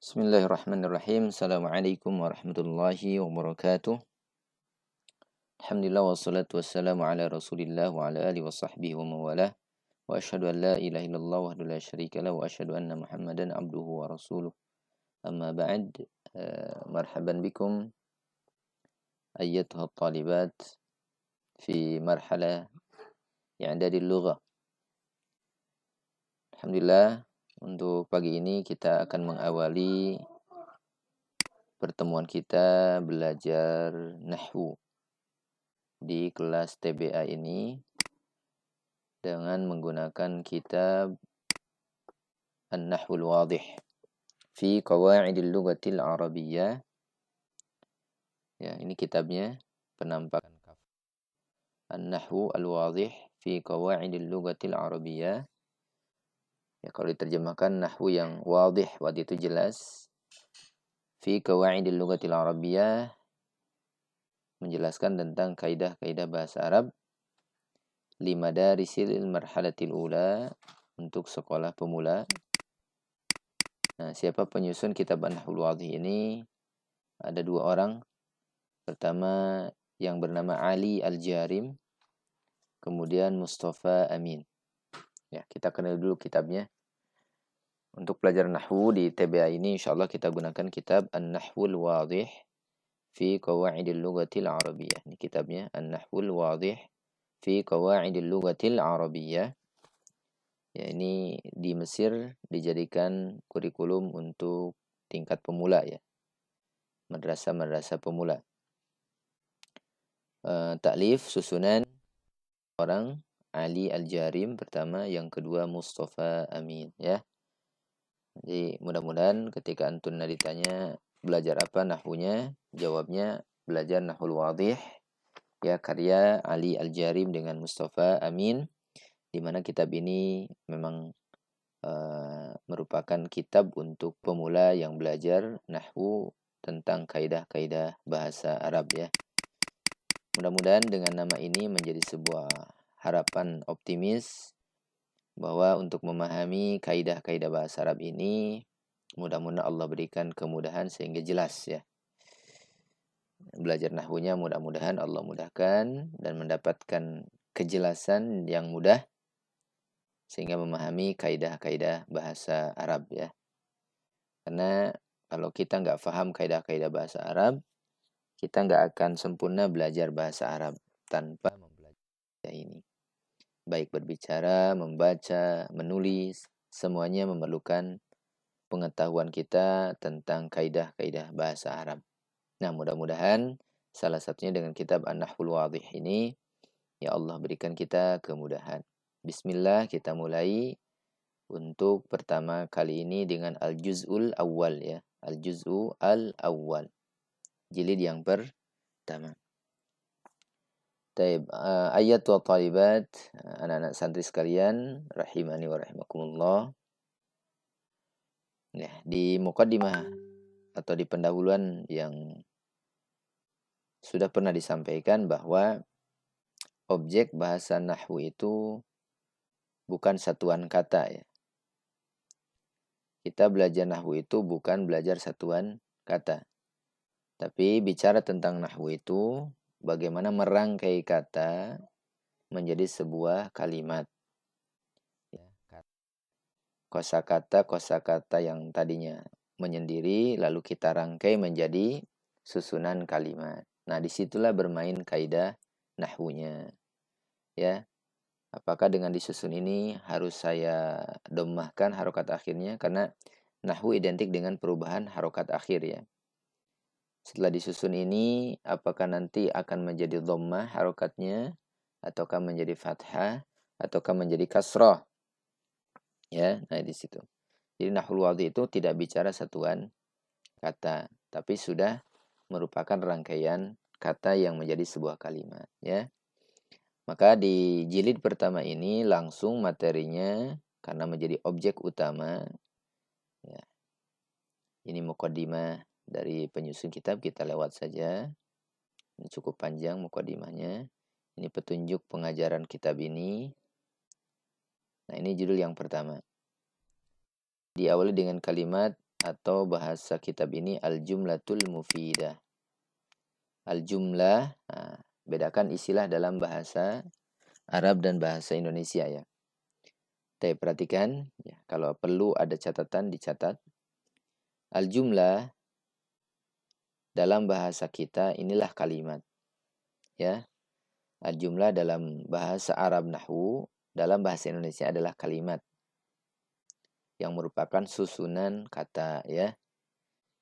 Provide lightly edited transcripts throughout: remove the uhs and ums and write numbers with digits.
Bismillahirrahmanirrahim. Assalamualaikum warahmatullahi wabarakatuh. Alhamdulillah wassalatu wassalamu ala Rasulillah wa ala alihi wa sahbihi wa mawalah. Wa asyhadu an la ilaha illallah wahdahu la syarika lah wa asyhadu anna Muhammadan abduhu wa rasuluh. Amma ba'd. Marhaban bikum ayyatuha talibat fi marhala i'dadil lughah. Alhamdulillah, untuk pagi ini kita akan mengawali pertemuan kita belajar nahwu di kelas TBA ini dengan menggunakan kitab An-Nahwul Wadih fi Qawa'idil Lughatil Arabiyyah. Ya, ini kitabnya, penampakan cover. An-Nahwu Al-Wadih fi Qawa'idil Lughatil Arabiyyah. Ya, kalau diterjemahkan nahwu yang wadih, wadih itu jelas. Fi Qawa'idil Lughatil Arabiyyah menjelaskan tentang kaidah-kaidah bahasa Arab limadarisil marhalatil ula, untuk sekolah pemula. Nah, siapa penyusun kitab An-Nahwul Wadih ini? Ada dua orang. Pertama yang bernama Ali Al-Jarim, kemudian Mustafa Amin. Ya, kita kenal dulu kitabnya. Untuk pelajaran nahwu di TBA ini insyaallah kita gunakan kitab An-Nahwul Wadih fi Qawa'idil Lughatil Arabiyyah. Ini kitabnya An-Nahwul Wadih fi Qawa'idil Lughatil Arabiyyah. Ya, ini di Mesir dijadikan kurikulum untuk tingkat pemula ya. Madrasah pemula. Ta'lif susunan orang Ali Al-Jarim pertama, yang kedua Mustafa Amin ya. Jadi mudah-mudahan ketika antum ditanya belajar apa nahwunya, jawabnya belajar Nahwul Wadih ya, karya Ali Al-Jarim dengan Mustafa Amin, di mana kitab ini memang merupakan kitab untuk pemula yang belajar nahwu tentang kaidah-kaidah bahasa Arab ya. Mudah-mudahan dengan nama ini menjadi sebuah harapan optimis bahwa untuk memahami kaidah-kaidah bahasa Arab ini, mudah-mudahan Allah berikan kemudahan sehingga jelas ya. Belajar nahwunya mudah-mudahan Allah mudahkan dan mendapatkan kejelasan yang mudah sehingga memahami kaidah-kaidah bahasa Arab ya. Karena kalau kita nggak paham kaidah-kaidah bahasa Arab, kita nggak akan sempurna belajar bahasa Arab tanpa mempelajari ini. Baik berbicara, membaca, menulis, semuanya memerlukan pengetahuan kita tentang kaidah-kaidah bahasa Arab. Nah, mudah-mudahan salah satunya dengan kitab An-Nahwul Wadih ini, ya Allah berikan kita kemudahan. Bismillah, kita mulai untuk pertama kali ini dengan Al-Juz'ul Awwal ya. Al-Juz'u Al-Awwal. Jilid yang pertama. Taib, ayat wa talibat, anak-anak santri sekalian, rahimani wa rahimakumullah. Ya, di muqaddimah atau di pendahuluan yang sudah pernah disampaikan bahwa objek bahasa nahwu itu bukan satuan kata ya. Kita belajar nahwu itu bukan belajar satuan kata. Tapi bicara tentang nahwu itu bagaimana merangkai kata menjadi sebuah kalimat. Kosakata yang tadinya menyendiri lalu kita rangkai menjadi susunan kalimat. Nah, disitulah bermain kaidah nahwunya. Ya. Apakah dengan disusun ini harus saya dhammahkan harokat akhirnya? Karena nahwu identik dengan perubahan harokat akhir ya. Setelah disusun ini, apakah nanti akan menjadi dhammah harokatnya, ataukah menjadi fathah, ataukah menjadi kasrah? Ya, nah di situ. Jadi Nahwul Wadih itu tidak bicara satuan kata, tapi sudah merupakan rangkaian kata yang menjadi sebuah kalimat. Ya, maka di jilid pertama ini langsung materinya karena menjadi objek utama. Ya, ini muqaddimah dari penyusun kitab, kita lewat saja. Ini cukup panjang muqaddimahnya. Ini petunjuk pengajaran kitab ini. Nah, ini judul yang pertama. Diawali dengan kalimat atau bahasa kitab ini al-jumlatul mufidah. Al-jumlah, nah, bedakan istilah dalam bahasa Arab dan bahasa Indonesia ya. Tapi perhatikan, ya, kalau perlu ada catatan dicatat. Al-jumlah dalam bahasa kita inilah kalimat. Ya, al-jumlah dalam bahasa Arab nahwu, dalam bahasa Indonesia adalah kalimat yang merupakan susunan kata ya.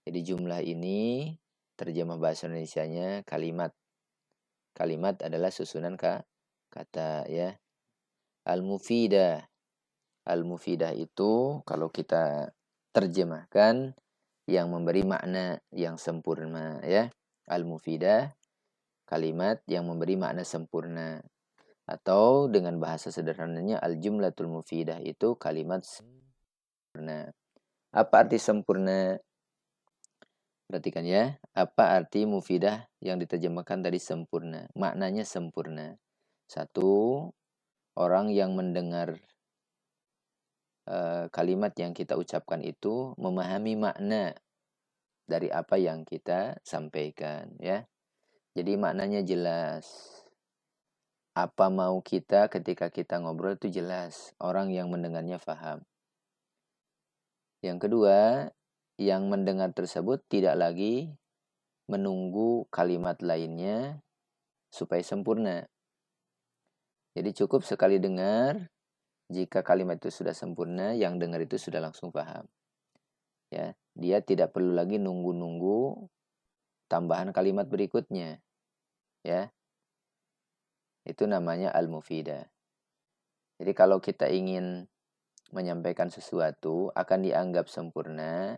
Jadi jumlah ini terjemah bahasa Indonesianya kalimat. Kalimat adalah susunan kata ya. Al-mufidah. Al-mufidah itu kalau kita terjemahkan yang memberi makna yang sempurna ya. Al-mufidah kalimat yang memberi makna sempurna. Atau dengan bahasa sederhananya al-jumlatul mufidah itu kalimat sempurna. Apa arti sempurna? Perhatikan ya, apa arti mufidah yang diterjemahkan tadi sempurna? Maknanya sempurna. Satu, orang yang mendengar kalimat yang kita ucapkan itu memahami makna dari apa yang kita sampaikan ya. Jadi maknanya jelas. Apa mau kita ketika kita ngobrol itu jelas. Orang yang mendengarnya paham. Yang kedua, yang mendengar tersebut tidak lagi menunggu kalimat lainnya supaya sempurna. Jadi cukup sekali dengar, jika kalimat itu sudah sempurna, yang dengar itu sudah langsung paham. Ya, dia tidak perlu lagi nunggu-nunggu tambahan kalimat berikutnya. Ya. Itu namanya al-mufidah. Jadi kalau kita ingin menyampaikan sesuatu akan dianggap sempurna,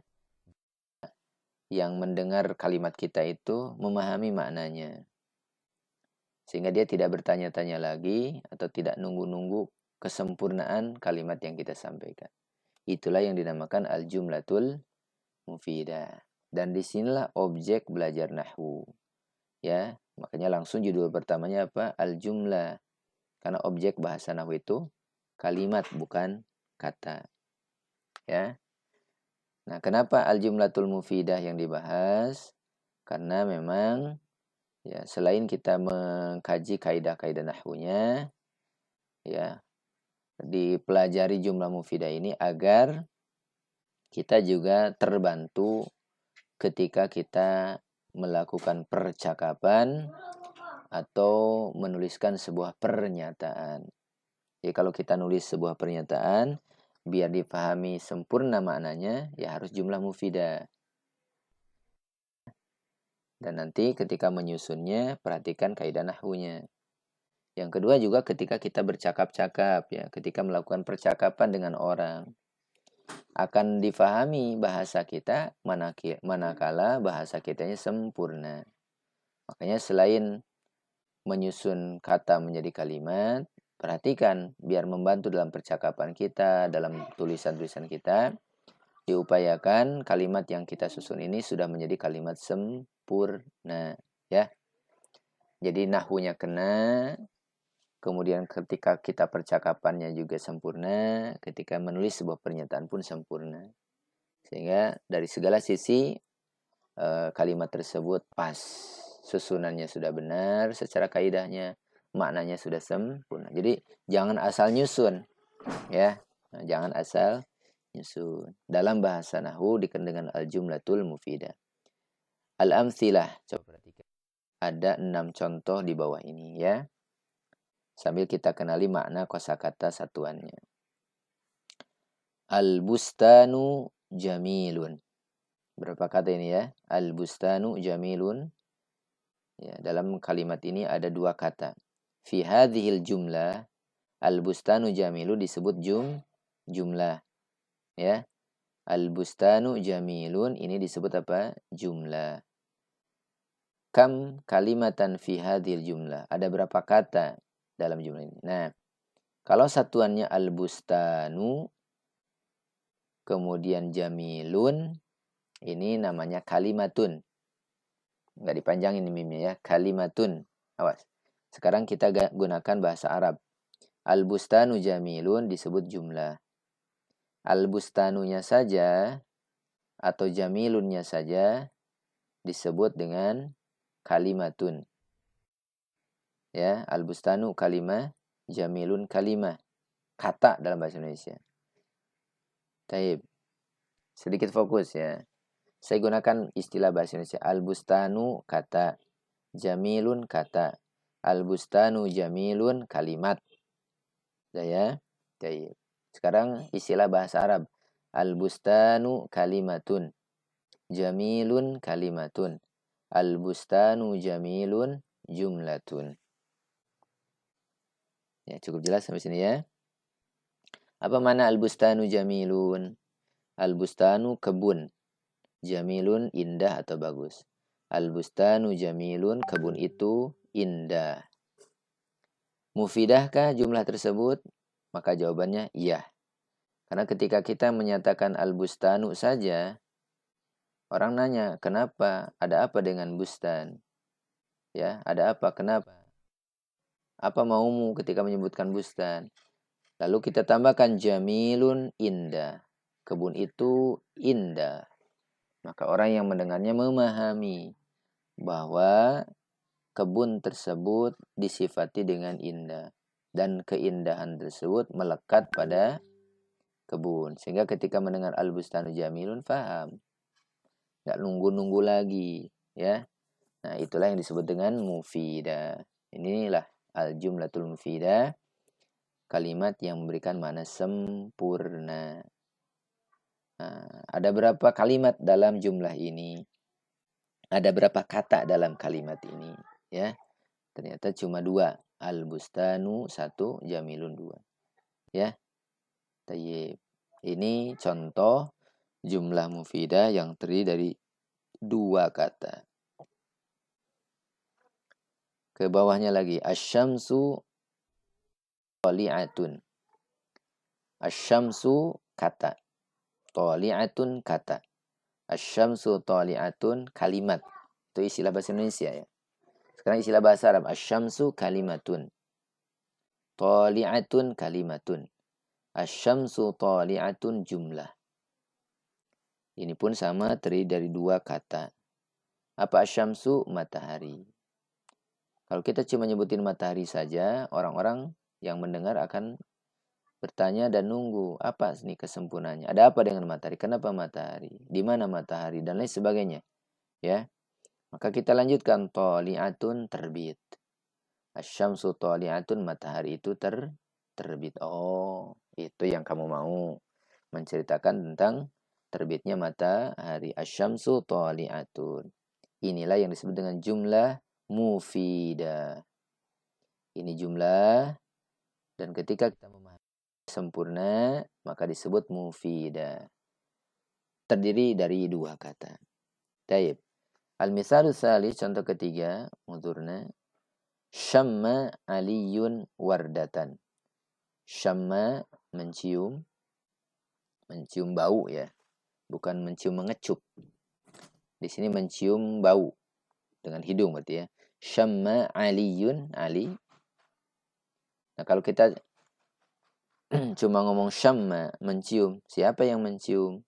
yang mendengar kalimat kita itu memahami maknanya. Sehingga dia tidak bertanya-tanya lagi atau tidak nunggu-nunggu kesempurnaan kalimat yang kita sampaikan. Itulah yang dinamakan al-jumlatul mufidah. Dan disinilah objek belajar nahwu. Ya, makanya langsung judul pertamanya apa? Al-jumlah. Karena objek bahasa nahwu itu kalimat bukan kata. Ya. Nah, kenapa al-jumlatul mufidah yang dibahas? Karena memang ya selain kita mengkaji kaidah-kaidah nahwunya, ya dipelajari jumlah mufidah ini agar kita juga terbantu ketika kita melakukan percakapan atau menuliskan sebuah pernyataan. Jadi kalau kita nulis sebuah pernyataan, biar dipahami sempurna maknanya, ya harus jumlah mufidah. Dan nanti ketika menyusunnya, perhatikan kaidah nahwunya. Yang kedua juga ketika kita bercakap-cakap, ya, ketika melakukan percakapan dengan orang, akan difahami bahasa kita manakala bahasa kitanya sempurna. Makanya selain menyusun kata menjadi kalimat, perhatikan biar membantu dalam percakapan kita, dalam tulisan-tulisan kita, diupayakan kalimat yang kita susun ini sudah menjadi kalimat sempurna, ya. Jadi nahwunya kena, kemudian ketika kita percakapannya juga sempurna, ketika menulis sebuah pernyataan pun sempurna. Sehingga dari segala sisi kalimat tersebut pas, susunannya sudah benar secara kaidahnya, maknanya sudah sempurna. Jadi jangan asal nyusun, ya. Nah, jangan asal nyusun. Dalam bahasa nahwu dikenal dengan al-jumlatul mufidah. Al-amtsilah, coba perhatikan. Ada 6 contoh di bawah ini ya. Sambil kita kenali makna kosakata satuannya. Al-bustanu jamilun. Berapa kata ini ya? Al-bustanu jamilun. Ya, dalam kalimat ini ada 2 kata. Fi hadhil jumlah, al-bustanu jamilu disebut jumlah. Ya. Al-bustanu jamilun ini disebut apa? Jumlah. Kam kalimatan fi hadhil jumlah. Ada berapa kata dalam jumlah ini? Nah, kalau satuannya al-bustanu kemudian jamilun, ini namanya kalimatun. Nggak dipanjangin mimnya ya, kalimatun. Awas. Sekarang kita gunakan bahasa Arab. Al-bustanu jamilun disebut jumlah. Al-bustanunya saja atau jamilunnya saja disebut dengan kalimatun. Ya, al-bustanu kalimah, jamilun kalimah. Kata dalam bahasa Indonesia. Taib. Sedikit fokus ya. Saya gunakan istilah bahasa Indonesia. Al-bustanu kata, jamilun kata. Al-bustanu jamilun kalimat. Ya. Taib. Sekarang istilah bahasa Arab. Al-bustanu kalimatun. Jamilun kalimatun. Al-bustanu jamilun jumlatun. Ya, cukup jelas sampai sini ya. Apa mana al-bustanu jamilun? Al-bustanu kebun. Jamilun indah atau bagus. Al-bustanu jamilun, kebun itu indah. Mufidahkah jumlah tersebut? Maka jawabannya iya. Karena ketika kita menyatakan al-bustanu saja, orang nanya, kenapa? Ada apa dengan bustan? Ya, ada apa? Kenapa? Apa maumu ketika menyebutkan bustan? Lalu kita tambahkan jamilun indah. Kebun itu indah. Maka orang yang mendengarnya memahami bahwa kebun tersebut disifati dengan indah. Dan keindahan tersebut melekat pada kebun. Sehingga ketika mendengar al-bustanu jamilun, faham. Nggak nunggu-nunggu lagi. Ya. Nah, itulah yang disebut dengan mufidah. Inilah al-jumlatul mufidah. Kalimat yang memberikan makna sempurna. Nah, ada berapa kalimat dalam jumlah ini? Ada berapa kata dalam kalimat ini? Ya, ternyata cuma 2. Al-bustanu 1, jamilun 2. Ya, tayyib. Ini contoh jumlah mufidah yang terdiri dari 2 kata. Ke bawahnya lagi. Asyamsu toli'atun. Asyamsu kata. Toli'atun kata. Asyamsu toli'atun kalimat. Itu istilah bahasa Indonesia ya. Sekarang istilah bahasa Arab. Asyamsu kalimatun. Toli'atun kalimatun. Asyamsu toli'atun jumlah. Ini pun sama terdiri dari 2 kata. Apa asyamsu? Matahari. Kalau kita cuma nyebutin matahari saja, orang-orang yang mendengar akan bertanya dan nunggu. Apa nih kesempurnaannya? Ada apa dengan matahari? Kenapa matahari? Di mana matahari? Dan lain sebagainya. Ya. Maka kita lanjutkan. Toli'atun terbit. Asyamsu toli'atun, matahari itu terbit. Oh, itu yang kamu mau. Menceritakan tentang terbitnya matahari. Asyamsu toli'atun. Inilah yang disebut dengan jumlah mufidah. Ini jumlah, dan ketika kita memahami sempurna, maka disebut mufidah. Terdiri dari 2 kata. Taib. Al-misalu tsalits, contoh ketiga, mudhurna. Syamma aliyun wardatan. Syamma mencium. Mencium bau ya. Bukan mencium mengecup. Di sini mencium bau. Dengan hidung berarti ya. Syamma aliyun, Ali. Nah, kalau kita cuma ngomong syamma, mencium, siapa yang mencium?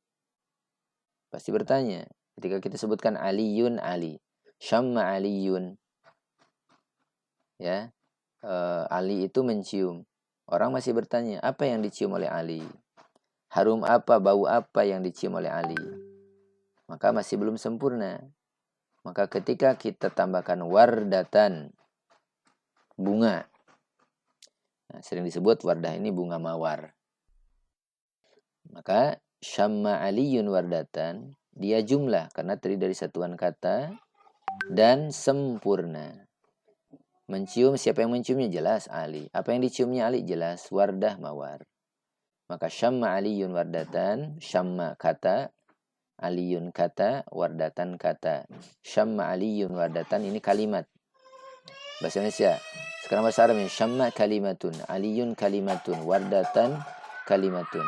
Pasti bertanya. Ketika kita sebutkan aliyun, Ali. Syamma aliyun. Ya. Ali itu mencium. Orang masih bertanya, apa yang dicium oleh Ali? Harum apa, bau apa yang dicium oleh Ali? Maka masih belum sempurna. Maka ketika kita tambahkan wardatan, bunga. Nah, sering disebut wardah ini bunga mawar. Maka syamma aliyun wardatan, dia jumlah karena terdiri dari satuan kata dan sempurna. Mencium, siapa yang menciumnya? Jelas Ali. Apa yang diciumnya Ali? Jelas wardah mawar. Maka syamma aliyun wardatan, syamma kata, aliyun kata, wardatan kata. Syamma aliyun wardatan, ini kalimat. Bahasa Indonesia. Sekarang bahasa Arabnya. Syamma kalimatun, aliyun kalimatun, wardatan kalimatun.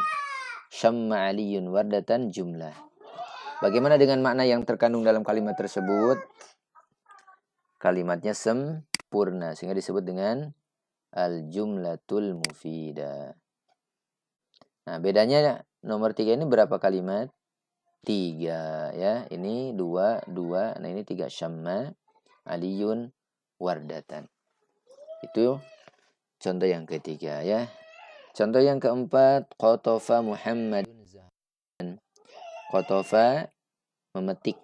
Syamma aliyun wardatan jumlah. Bagaimana dengan makna yang terkandung dalam kalimat tersebut? Kalimatnya sempurna. Sehingga disebut dengan al-jumlatul mufidah. Nah, bedanya nomor 3 ini berapa kalimat? 3 ya. Ini 2, 2. Nah, ini 3. Syamma, Aliyun, Wardatan. Itu contoh yang ketiga ya. Contoh yang keempat, qatafa Muhammadun Zahran. Qatafa memetik.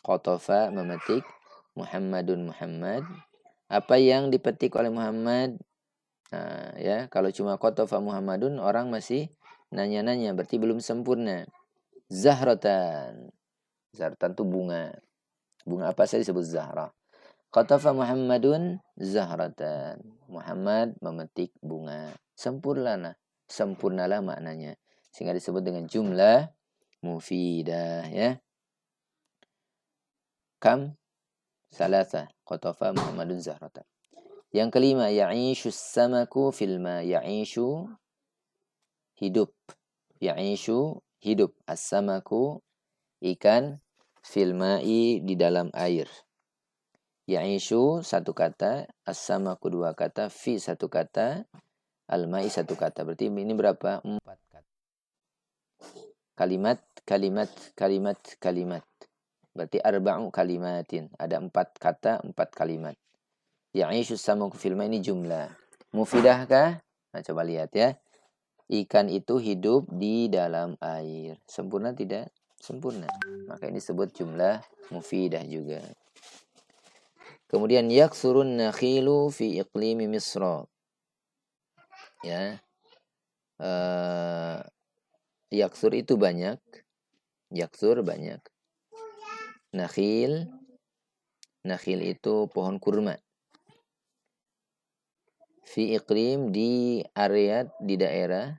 Qatafa memetik, Muhammadun Muhammad. Apa yang dipetik oleh Muhammad? Nah, ya, kalau cuma qatafa Muhammadun orang masih nanya-nanya, berarti belum sempurna. Zahratan. Zahratan itu bunga. Bunga apa saja disebut zahra. Qatafa Muhammadun zahratan. Muhammad memetik bunga. Sempurnalah maknanya. Sehingga disebut dengan jumlah mufidah ya. Kam? Salasa. Qatafa Muhammadun zahratan. Yang kelima, ya'ishu samaku fil ma. Ya'ishu hidup. Ya'ishu hidup. As-samaku ikan, fil ma'i di dalam air. Ya'ishu satu kata, as-samaku dua kata, fi satu kata, al-ma'i satu kata. Berarti ini berapa? 4 kata. Kalimat, kalimat, kalimat, kalimat. Berarti arba'u kalimatin. Ada 4 kata, 4 kalimat. Ya'ishu as-samaku fil ma'i ini jumlah. Mufidahkah? Nah, coba lihat ya. Ikan itu hidup di dalam air. Sempurna tidak? Sempurna. Maka ini disebut jumlah mufidah juga. Kemudian yaksurun nakhilu fi iqlimi Misra. Ya. Yaksur itu banyak. Yaksur banyak. Nakhil. Nakhil itu pohon kurma. Fi iqlim di area di daerah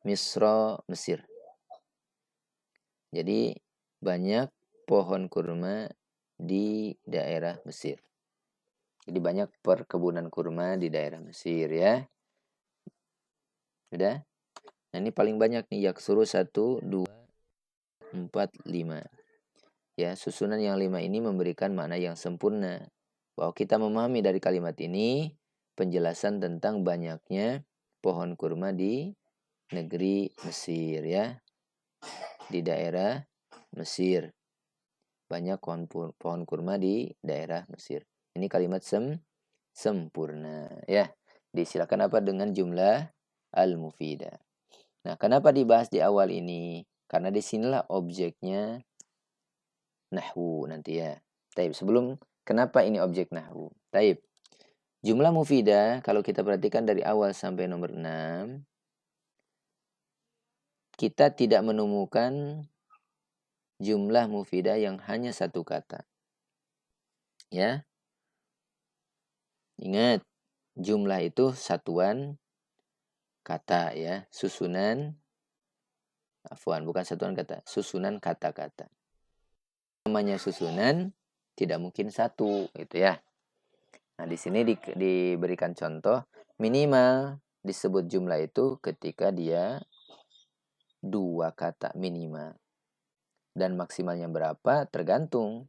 Misra, Mesir. Jadi banyak pohon kurma di daerah Mesir. Jadi banyak perkebunan kurma di daerah Mesir ya. Sudah? Nah, ini paling banyak nih, yaksuru 1, 2, 4, 5. Ya, susunan yang 5 ini memberikan makna yang sempurna. Bahwa kita memahami dari kalimat ini penjelasan tentang banyaknya pohon kurma di negeri Mesir ya. Di daerah Mesir. Banyak pohon kurma di daerah Mesir. Ini kalimat sempurna ya. Disilakan apa dengan jumlah al-mufidah. Nah, kenapa dibahas di awal ini? Karena disinilah objeknya nahwu nanti ya. Taib. Sebelum kenapa ini objek nahwu? Taib. Jumlah mufidah kalau kita perhatikan dari awal sampai nomor 6, kita tidak menemukan jumlah mufidah yang hanya satu kata. Ya. Ingat, jumlah itu satuan kata ya, susunan bukan satuan kata, susunan kata-kata. Namanya susunan tidak mungkin satu gitu ya. Nah, di sini diberikan contoh minimal disebut jumlah itu ketika dia 2 kata minimal. Dan maksimalnya berapa tergantung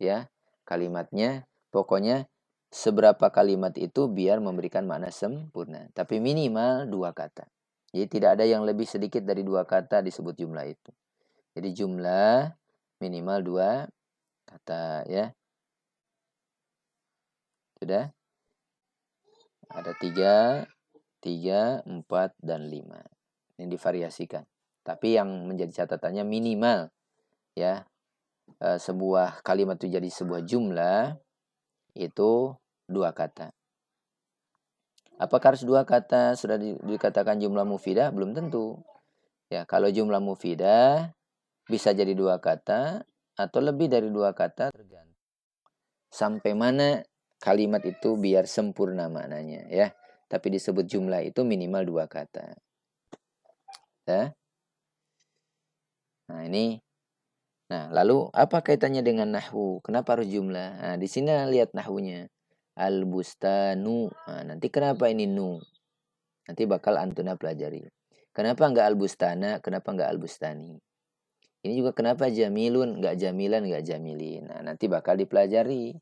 ya kalimatnya. Pokoknya seberapa kalimat itu biar memberikan makna sempurna. Tapi minimal 2 kata. Jadi tidak ada yang lebih sedikit dari 2 kata disebut jumlah itu. Jadi jumlah minimal 2 kata ya. Sudah? Ada 3, 4, dan 5. Ini divariasikan. Tapi yang menjadi catatannya minimal ya. Sebuah kalimat itu jadi sebuah jumlah itu 2 kata. Apakah harus 2 kata sudah dikatakan jumlah mufidah? Belum tentu. Ya, kalau jumlah mufidah bisa jadi 2 kata atau lebih dari 2 kata tergantung sampai mana kalimat itu biar sempurna maknanya ya. Tapi disebut jumlah itu minimal 2 kata. Ya. Nah, ini. Nah, lalu apa kaitannya dengan nahwu? Kenapa harus jumlah? Nah, di sini lihat nahwunya. Al-bustanu. Nah, nanti kenapa ini nu? Nanti bakal antuna pelajari. Kenapa enggak al-bustana? Kenapa enggak al-bustani? Ini juga kenapa jamilun, enggak jamilan, enggak jamilin. Nah, nanti bakal dipelajari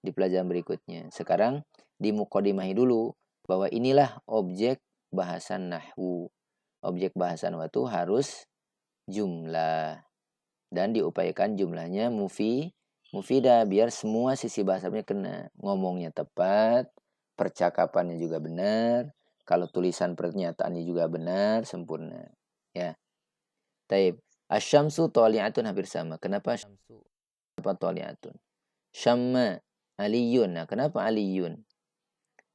di pelajaran berikutnya. Sekarang di mukodimahi dulu bahwa inilah objek bahasan nahwu. Objek bahasan nahwu itu harus jumlah. Dan diupayakan jumlahnya mufidah biar semua sisi bahasanya kena. Ngomongnya tepat, percakapannya juga benar, kalau tulisan pernyataannya juga benar, sempurna. Ya. Taib. Asyamsu tali'atun hampir sama. Kenapa syamsu? Kenapa tali'atun? Syamma aliyun. Nah, kenapa aliyun?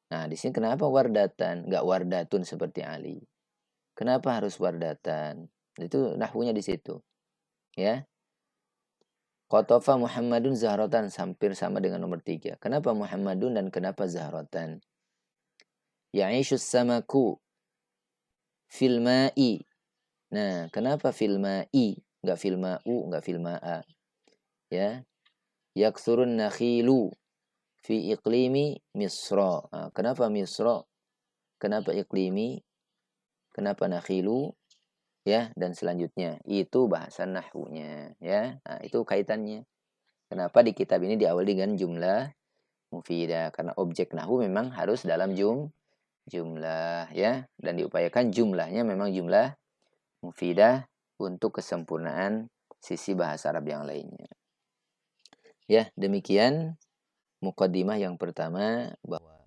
Nah, di sini kenapa wardatan? Enggak wardatun seperti Ali. Kenapa harus wardatan? Itu nahwunya di situ. Ya. Qatafa Muhammadun zahratan hampir sama dengan nomor 3. Kenapa Muhammadun dan kenapa zahratan? Ya'ishus samaku fil ma'i. Nah, kenapa fil ma'i? Enggak fil ma'u, enggak fil ma'a. Ya. Yaksurun nakhilu fi iqlimi Misra. Nah, kenapa Misra? Kenapa iqlimi? Kenapa nakhilu? Ya, dan selanjutnya itu bahasa nahwunya, ya. Nah, itu kaitannya. Kenapa di kitab ini diawali dengan jumlah mufidah? Karena objek nahwu memang harus dalam jumlah, ya, dan diupayakan jumlahnya memang jumlah mufidah untuk kesempurnaan sisi bahasa Arab yang lainnya. Ya, demikian muqaddimah yang pertama bahwa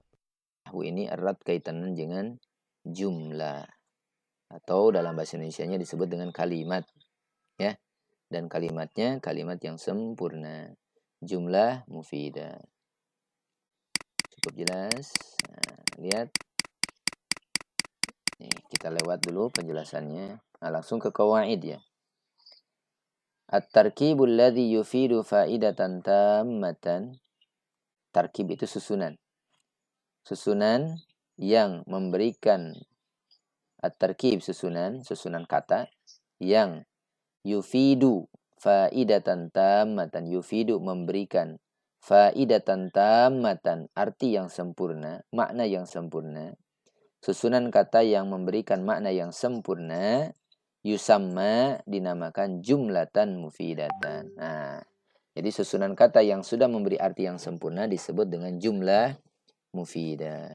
nahwu ini erat kaitannya dengan jumlah. Atau dalam bahasa Indonesianya disebut dengan kalimat, ya, dan kalimatnya kalimat yang sempurna, jumlah mufidah. Cukup jelas. Nah, lihat nih, kita lewat dulu penjelasannya. Nah, langsung ke qawaid ya. At-tarkibul ladzi yufidu faidatan tammatan. Tarkib itu susunan. Susunan yang memberikan at-tarkib susunan kata yang yufidu faidatan tammatan. Yufidu memberikan faidatan tammatan, arti yang sempurna, makna yang sempurna. Susunan kata yang memberikan makna yang sempurna yusamma dinamakan jumlatan mufidatan. Nah, jadi susunan kata yang sudah memberi arti yang sempurna disebut dengan jumlah mufidah.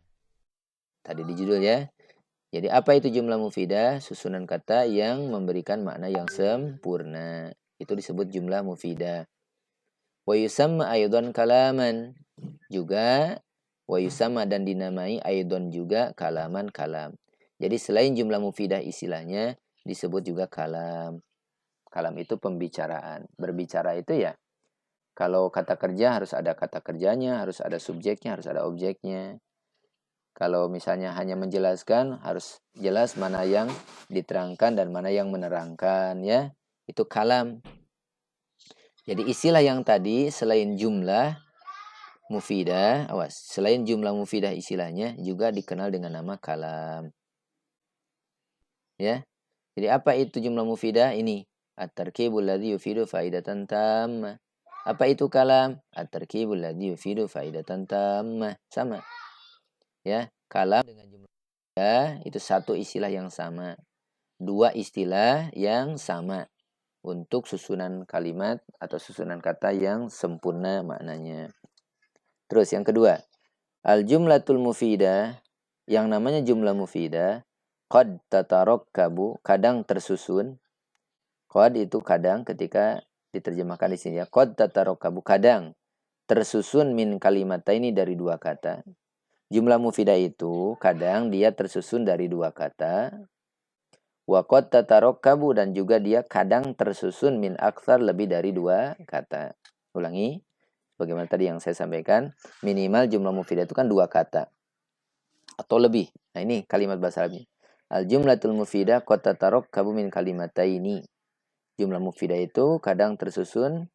Tadi di judul ya. Jadi apa itu jumlah mufidah? Susunan kata yang memberikan makna yang sempurna. Itu disebut jumlah mufidah. Wa yusamma aydan kalaman. Juga wa yusamma dan dinamai aydan juga kalaman kalam. Jadi selain jumlah mufidah istilahnya disebut juga kalam. Kalam itu pembicaraan. Berbicara itu ya, kalau kata kerja harus ada kata kerjanya, harus ada subjeknya, harus ada objeknya. Kalau misalnya hanya menjelaskan, harus jelas mana yang diterangkan dan mana yang menerangkan, ya. Itu kalam. Jadi istilah yang tadi selain jumlah mufidah, awas, selain jumlah mufidah istilahnya juga dikenal dengan nama kalam. Ya. Jadi apa itu jumlah mufidah? Ini at-tarkibul ladzi yufidu faidatan tammah. Apa itu kalam? At-tarkibul ladzi yufidu faidatan tammah. Sama. Ya, kalam dengan jumlah mufidah itu satu istilah yang sama. Dua istilah yang sama untuk susunan kalimat atau susunan kata yang sempurna maknanya. Terus yang kedua, al-jumlatul mufidah, yang namanya jumlah mufidah, qad tatarokkabu, kadang tersusun. Qad itu kadang, ketika diterjemahkan di sini ya. Qad tatarokkabu, kadang tersusun min kalimataini, dari dua kata. Jumlah mufidah itu kadang dia tersusun dari dua kata. Wa qad tatarokkabu, dan juga dia kadang tersusun min aktsar, lebih dari dua kata. Ulangi. Bagaimana tadi yang saya sampaikan, minimal jumlah mufidah itu kan dua kata atau lebih. Nah, ini kalimat bahasa Arabnya. Al-jumlatul mufidah qad tatarokkabu min kalimataini. Jumlah mufidah itu kadang tersusun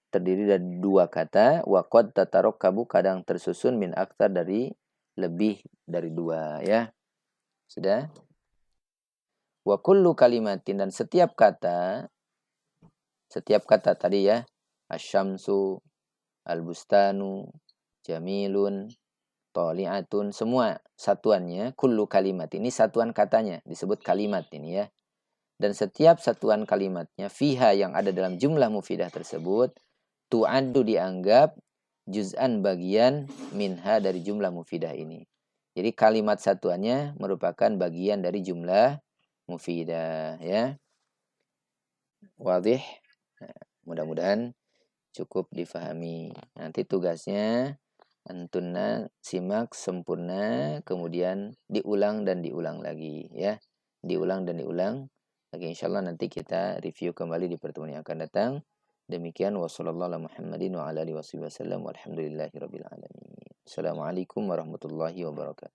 terdiri dari dua kata. Wa qad tatarokkabu, kadang tersusun min aktsar, dari lebih dari dua, ya. Sudah? Wa kullu kalimatin, dan setiap kata tadi ya, asyamsu, al-bustanu, jamilun, toli'atun, semua satuannya, kullu kalimat, ini satuan katanya, disebut kalimat ini ya. Dan setiap satuan kalimatnya, fiha, yang ada dalam jumlah mufidah tersebut, tu'addu, dianggap, juz'an, bagian, minha, dari jumlah mufidah ini. Jadi kalimat satuannya merupakan bagian dari jumlah mufidah, ya. Wadih. Nah, mudah-mudahan cukup difahami. Nanti tugasnya antuna simak sempurna, kemudian diulang dan diulang lagi ya. Diulang dan diulang. Lagi insyaallah nanti kita review kembali di pertemuan yang akan datang. Demikian wasallallahu Muhammadin wa ala alihi wasallam walhamdulillahirabbil alamin. Assalamualaikum warahmatullahi wabarakatuh.